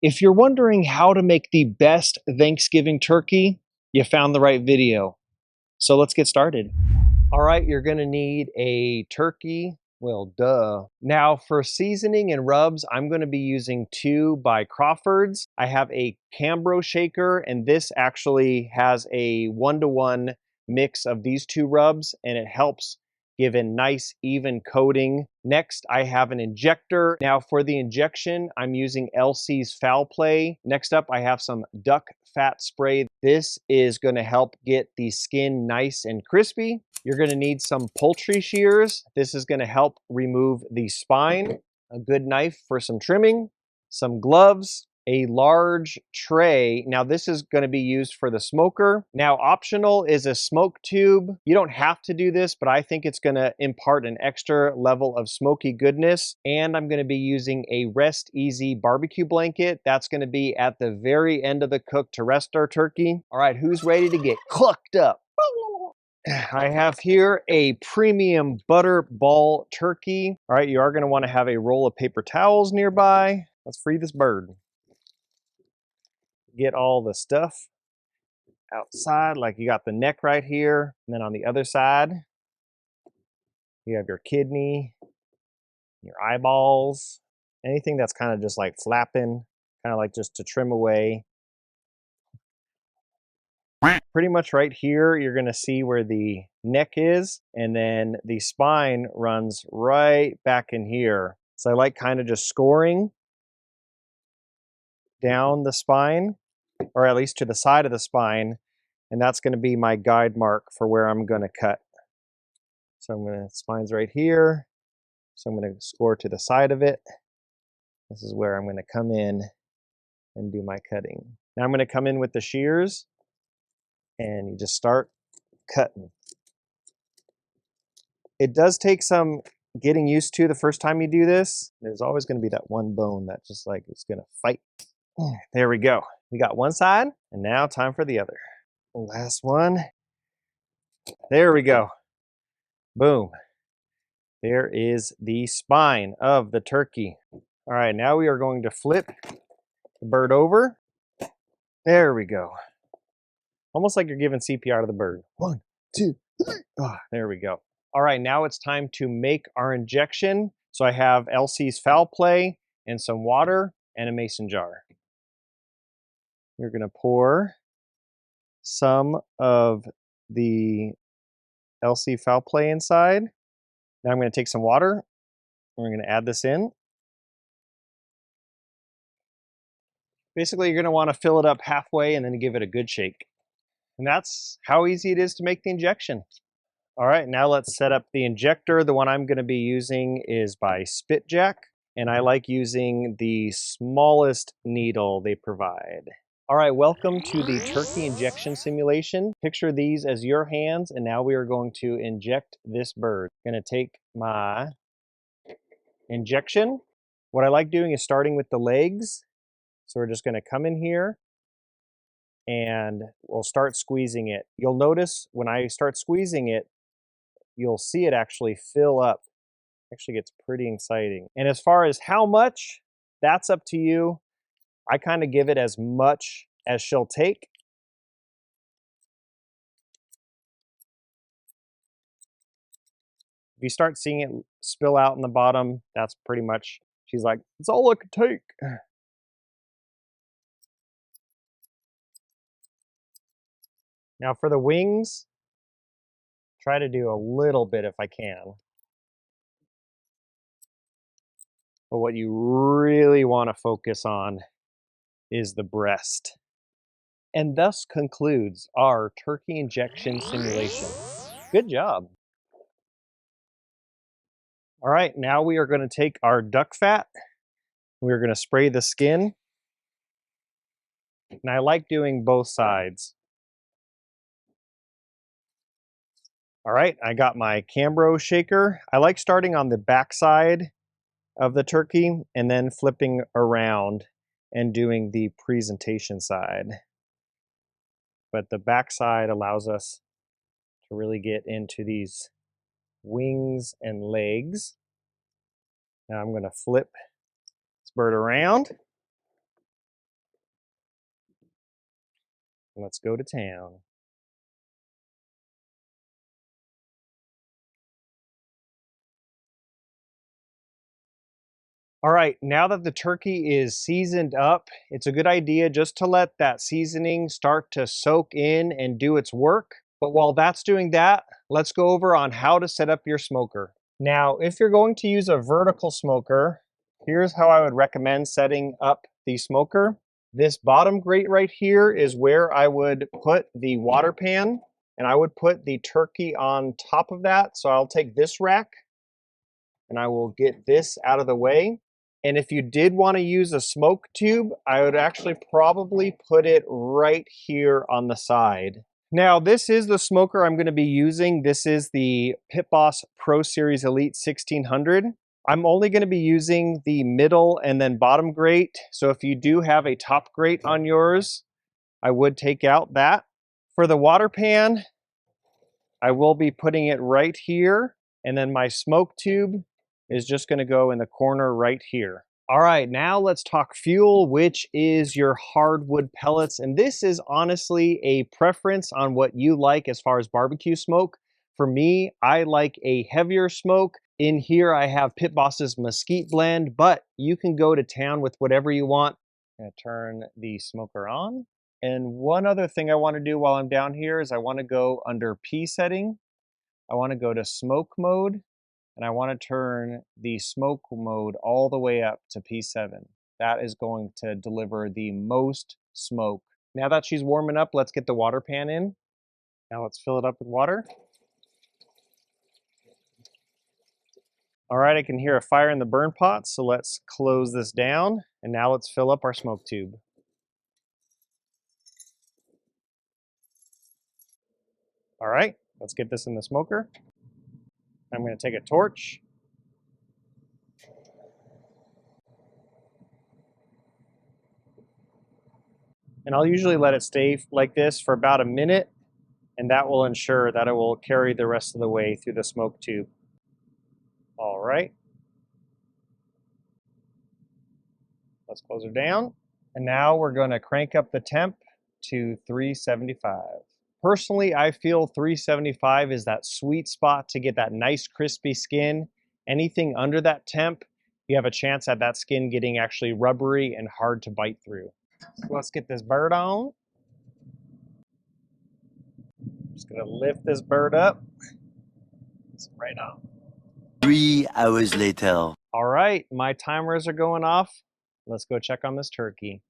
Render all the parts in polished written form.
If you're wondering how to make the best Thanksgiving turkey, you found the right video. So let's get started. All right, you're gonna need a turkey. Well, duh. Now for seasoning and rubs, I'm gonna be using two by Crawford's. I have a Cambro shaker, and this actually has a 1-to-1 mix of these two rubs, and it helps give a nice even coating. Next, I have an injector. Now for the injection, I'm using LC's Foul Play. Next up, I have some duck fat spray. This is gonna help get the skin nice and crispy. You're gonna need some poultry shears. This is gonna help remove the spine, a good knife for some trimming, some gloves, a large tray. Now this is gonna be used for the smoker. Now optional is a smoke tube. You don't have to do this, but I think it's gonna impart an extra level of smoky goodness. And I'm gonna be using a Rest Easy barbecue blanket. That's gonna be at the very end of the cook to rest our turkey. All right, who's ready to get cooked up? I have here a premium butter ball turkey. All right, you are going to want to have a roll of paper towels nearby. Let's free this bird. Get all the stuff outside, like you got the neck right here. And then on the other side, you have your kidney, your eyeballs, anything that's kind of just like flapping, kind of like just to trim away. Pretty much right here, you're gonna see where the neck is, and then the spine runs right back in here. So I like kind of just scoring down the spine, or at least to the side of the spine, and that's gonna be my guide mark for where I'm gonna cut. So spine's right here, so I'm gonna score to the side of it. This is where I'm gonna come in and do my cutting. Now I'm gonna come in with the shears, and you just start cutting. It does take some getting used to the first time you do this. There's always going to be that one bone that just like is going to fight. There we go. We got one side, and now time for the other. Last one. There we go. Boom. There is the spine of the turkey. All right, now we are going to flip the bird over. There we go. Almost like you're giving CPR to the bird. 1, 2, 3. Oh, there we go. All right, now it's time to make our injection. So I have LC's Foul Play and some water and a mason jar. You're gonna pour some of the LC Foul Play inside. Now I'm gonna take some water and we're gonna add this in. Basically, you're gonna wanna fill it up halfway and then give it a good shake. And that's how easy it is to make the injection. All right, now let's set up the injector. The one I'm gonna be using is by Spitjack, and I like using the smallest needle they provide. All right, welcome to the turkey injection simulation. Picture these as your hands, and now we are going to inject this bird. I'm gonna take my injection. What I like doing is starting with the legs. So we're just gonna come in here and we'll start squeezing it. You'll notice when I start squeezing it, you'll see it actually fill up. Actually gets pretty exciting. And as far as how much, that's up to you. I kind of give it as much as she'll take. If you start seeing it spill out in the bottom, that's pretty much, she's like, it's all I could take. Now for the wings, try to do a little bit if I can. But what you really want to focus on is the breast. And thus concludes our turkey injection simulation. Good job. All right, now we are going to take our duck fat. We're going to spray the skin. And I like doing both sides. All right, I got my Cambro shaker. I like starting on the back side of the turkey and then flipping around and doing the presentation side. But the back side allows us to really get into these wings and legs. Now I'm going to flip this bird around. Let's go to town. All right, now that the turkey is seasoned up, it's a good idea just to let that seasoning start to soak in and do its work. But while that's doing that, let's go over on how to set up your smoker. Now, if you're going to use a vertical smoker, here's how I would recommend setting up the smoker. This bottom grate right here is where I would put the water pan, and I would put the turkey on top of that. So I'll take this rack and I will get this out of the way. And if you did want to use a smoke tube, I would actually probably put it right here on the side. Now, this is the smoker I'm going to be using. This is the Pit Boss Pro Series Elite 1600. I'm only going to be using the middle and then bottom grate. So if you do have a top grate on yours, I would take out that. For the water pan, I will be putting it right here. And then my smoke tube is just going to go in the corner right here. All right, now let's talk fuel, which is your hardwood pellets. And this is honestly a preference on what you like as far as barbecue smoke. For me, I like a heavier smoke. In here, I have Pit Boss's Mesquite blend, but you can go to town with whatever you want. I'm gonna turn the smoker on. And one other thing I want to do while I'm down here is I want to go under P setting. I want to go to smoke mode. And I want to turn the smoke mode all the way up to P7. That is going to deliver the most smoke. Now that she's warming up, let's get the water pan in. Now let's fill it up with water. All right, I can hear a fire in the burn pot, so let's close this down. And now let's fill up our smoke tube. All right, let's get this in the smoker. I'm going to take a torch. And I'll usually let it stay like this for about a minute, and that will ensure that it will carry the rest of the way through the smoke tube. All right. Let's close her down. And now we're going to crank up the temp to 375. Personally, I feel 375 is that sweet spot to get that nice crispy skin. Anything under that temp, you have a chance at that skin getting actually rubbery and hard to bite through. So let's get this bird on. Just gonna lift this bird up. It's right on. 3 hours later. All right, my timers are going off. Let's go check on this turkey.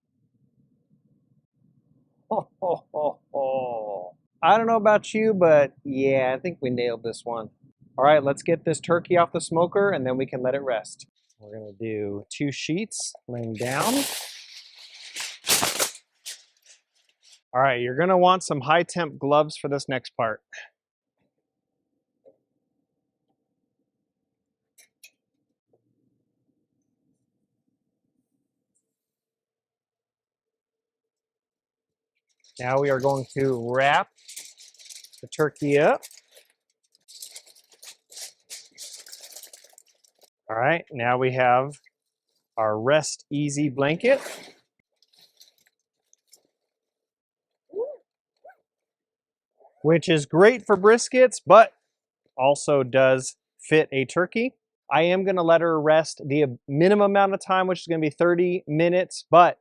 Ho, ho, ho, ho. I don't know about you, but yeah, I think we nailed this one. All right, let's get this turkey off the smoker and then we can let it rest. We're gonna do 2 sheets laying down. All right, you're gonna want some high temp gloves for this next part. Now we are going to wrap the turkey up. All right, now we have our Rest Easy blanket. Which is great for briskets, but also does fit a turkey. I am gonna let her rest the minimum amount of time, which is gonna be 30 minutes, but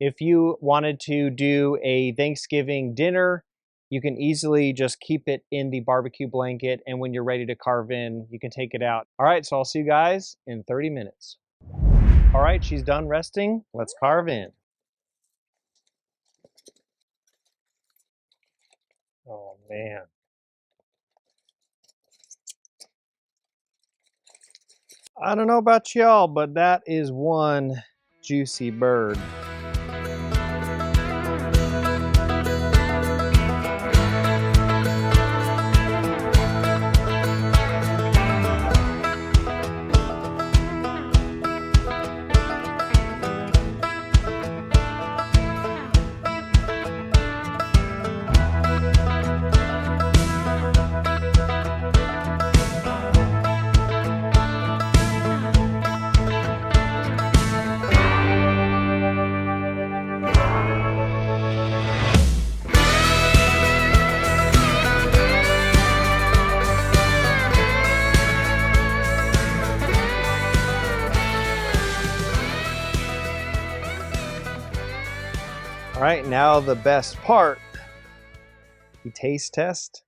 if you wanted to do a Thanksgiving dinner, you can easily just keep it in the barbecue blanket, and when you're ready to carve in, you can take it out. All right, so I'll see you guys in 30 minutes. All right, she's done resting. Let's carve in. Oh, man. I don't know about y'all, but that is one juicy bird. All right, now the best part, the taste test.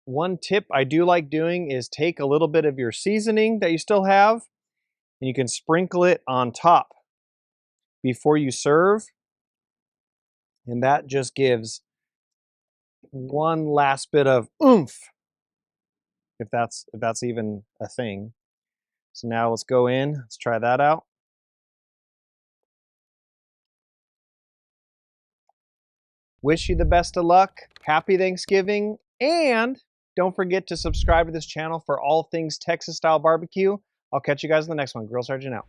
One tip I do like doing is take a little bit of your seasoning that you still have, and you can sprinkle it on top before you serve, and that just gives one last bit of oomph, if that's even a thing. So now let's go in, let's try that out. Wish you the best of luck, happy Thanksgiving, and don't forget to subscribe to this channel for all things Texas style barbecue. I'll catch you guys in the next one. Grill Sergeant out.